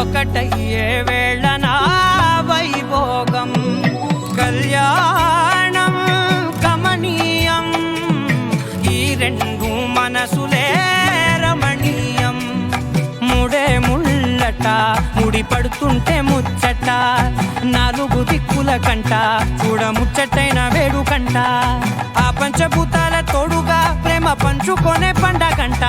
ఒకటయ్యే వేళ నా వైభోగం కళ్యాణం కమనీయం ఈ రెండు మనసులే రమణీయం ముడే ముళ్ళట ముడి పడుతుంటే ముచ్చట నాలుగు దిక్కుల కంట చూడ ముచ్చటైన వేడుకంట ఆ పంచభూతాల తోడుగా ప్రేమ పంచుకొనే పండగంట